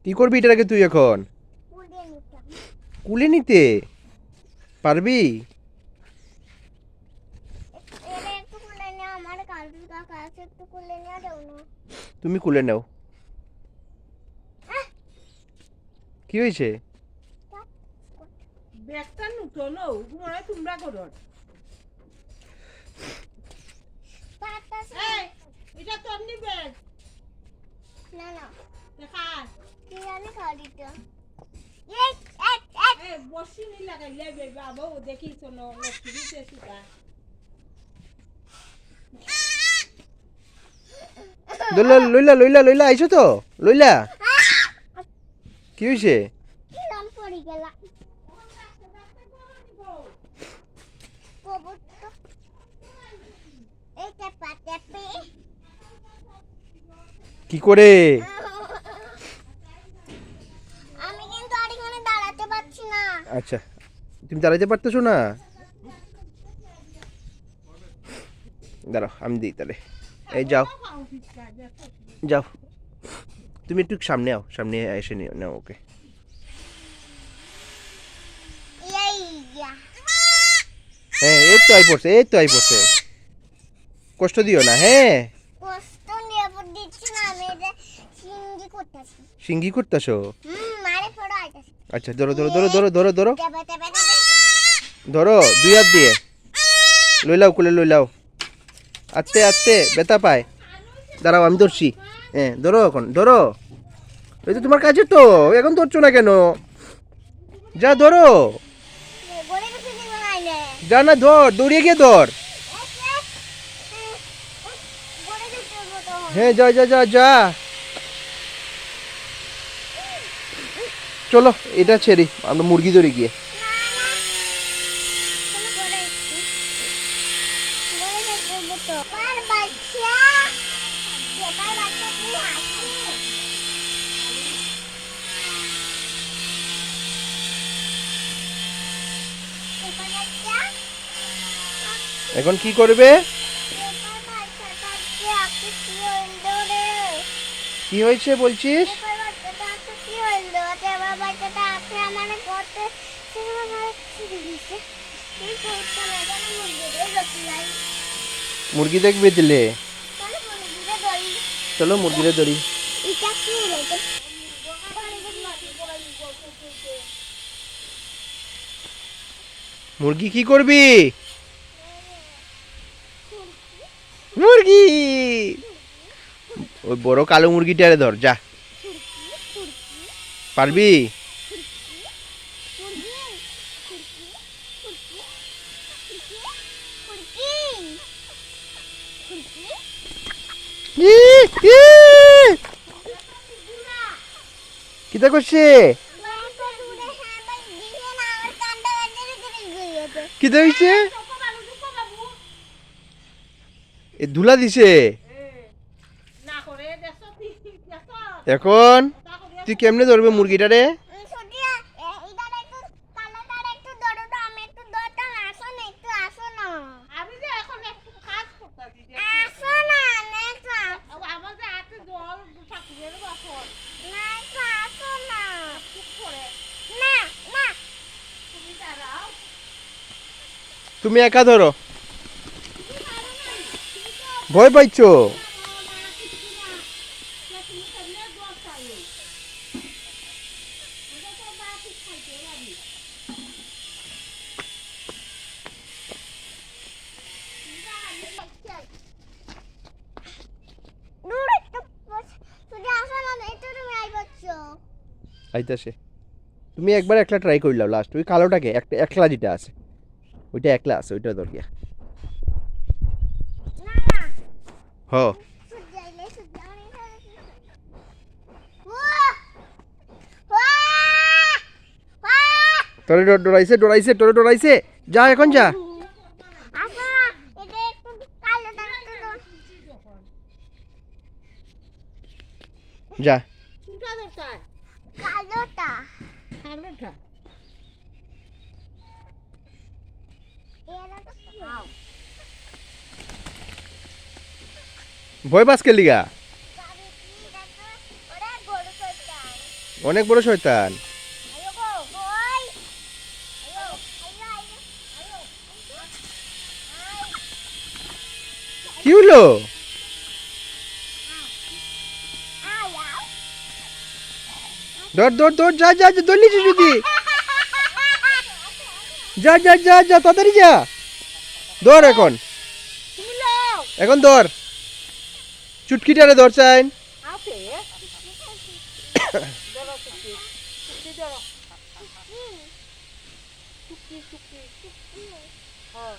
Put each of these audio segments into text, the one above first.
কি করবি এটাকে তুই এখন? কুলে নিতে পারবি? তুমি কুলে নাও। কি হয়েছে? ব্যাগটা নতুন ঘুমায় তোমরা করো এটা তো আপনি ব্যাগ না না দেখা কি জানি খাড়িটা বসি নি লাগাইলে বাবা দেখি শোনো লক্ষ্মী দিতে সুতা লইলা লইলা লইলা আইছো তো? লইলা কি হয়েছে? কিরম পড়ে গেলা এই টেপা টেপে কি করে? আমি কিন্তু আর এখানে দাঁড়াতে পারছি না। আচ্ছা, তুমি দাঁড়াইতে পারতেছো না? দাঁড়াও আমি দিই তাহলে। এই যাও যাও, তুমি একটু সামনে আও, সামনে এসে নিও নাও ওকে। ইয়া হ্যাঁ এই তো আই পড়ছে, এই তো আই পড়ছে। কষ্ট দিও না হ্যাঁ। কষ্ট নেব দিচ্ছি না, আমি এটা সিঙ্গি করতেছি। সিঙ্গি করতেছো? মারে ফড়া আইতাছি। আচ্ছা ধরো ধরো ধরো ধরো ধরো ধরো টেপে টেপে টেপে ধরো, দুই হাত দিয়ে লইলাও, কুলে লইলাও। আস্তে আস্তে ব্যথা পায়। দাঁড়াও আমি ধরছি। হ্যাঁ ধরো, এখন ধরো। এই তো তোমার কাছে তো, এখন ধরছো না কেন? যা ধরো। গড়ে কিছু দিন নাইলে যা না ধর, দৌড়িয়ে গিয়ে ধর। গড়ে দিতে তো হ্যাঁ যা যা যা যা। চলো এটা ছেড়ি, আমরা মুরগি ধরে গিয়ে। এখন কি করবে? কি হয়েছে বলছিস? মুরগি দেখবে দিলে? চলো মুরগিরে ধরি। মুরগি কি করবি? মুরগি ওই বড় কালো মুরগিটারে ধর, যা। পারবি? কিতা করছে? কিতা হইছে? এ ধুলা দিছে। না করে দেখো এখন তুই কেমনে ধরবে মুরগিটারে? আমি যে এখন একটু কাজ করতেছি আমার যে হাতে জল ঠাকুরের বাসন চুপ করে তুমি দাঁড়াও তুমি একা ধরো, ভয় পাইছো? আইতাছে। তুমি একবার একলা ট্রাই করলাও, লাস্ট ওই কালোটাকে, একটা একলা যেটা আছে ওইটা একলা আছে, ওইটা ধর গিয়া। হ তোরে ডরাইছে ডরাইছে, তোরে ডরাইছে। যা এখন যা। যা কোনটা দরকার কালোটা কালোটা ভয় পাস কে লিগা? অনেক বড় শয়তান। আয়ো গো কই আয়ো আয়ো আয়ো আয়ো কি হলো? আয়ো ধর ধর ধর, যা যা যা, ধরলি যদি, যা যা যা যা, তাড়াতাড়ি যা, ধর এখন, তুমি লোক এখন ধর, চুটকিটারে ধর চাইন। আছে ধরো চুক্তি চুক্তি ধরো চুক্তি চুক্তি হ্যাঁ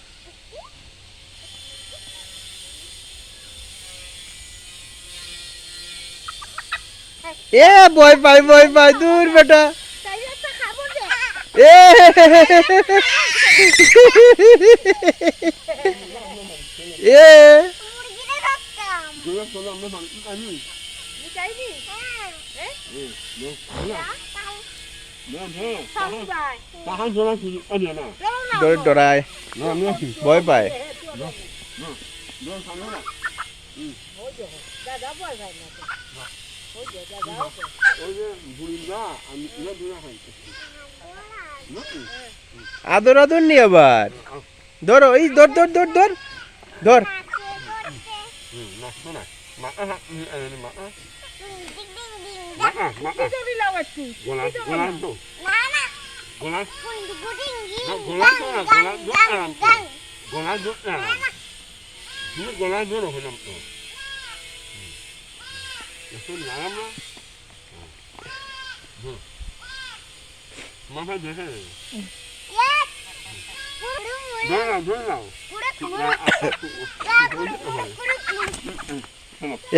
এ ভয় পাই দূর বেটা। তাই একটা খাবো যে এ এ মুরগিরে রাখতাম চাইনি হ্যাঁ সামু যায় ডরায়, ভয় পায়। দাদা বল ভাই না ওই যে দাদা আদর আদর নি আবার, ধরো, এই ধর ধর ধর ধর ধর। ধরি লাও একটু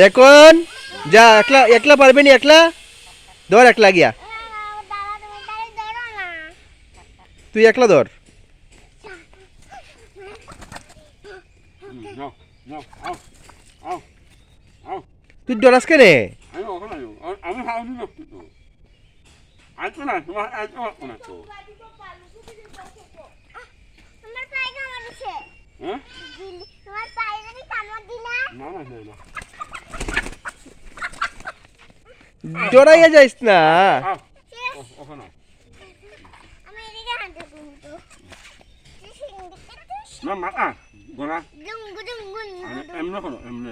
এখন যা, একলা একলা পারবে নি, একলা ধর, একলা গিয়া, তুই একলা ধর। তুই ডরাস কেনে? আমি ভাবছি তো আজ না তোমার আজ না তো তোমার পায়ে কামড়েছে হ্যাঁ তোমার পায়ে যদি কামড় দিলা না না না ডরাইয়া যাইস না। ওখানে আমি এদিকে হাঁটতে কিন্তু না মা গোনা দুং দুং গুন এমন কোনো এমন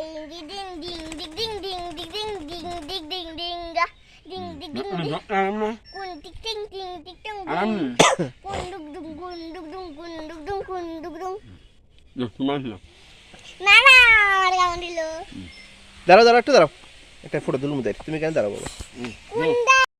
এমন ding ding ding ding ding ding ding ding ding ding ding ding ding এমন কুন টিক টিং টিং টিক টিং আরাম কুন দুক দুং কুন দুক দুং কুন দুক দুং কুন দুক দুং তোমার না না আমার কামড় দিল দাঁড়াও দাঁড়াও, একটু দাঁড়াও, একটা ফটো তুলুম দেখ, তুমি কেন দাঁড়াও বাবা? কুন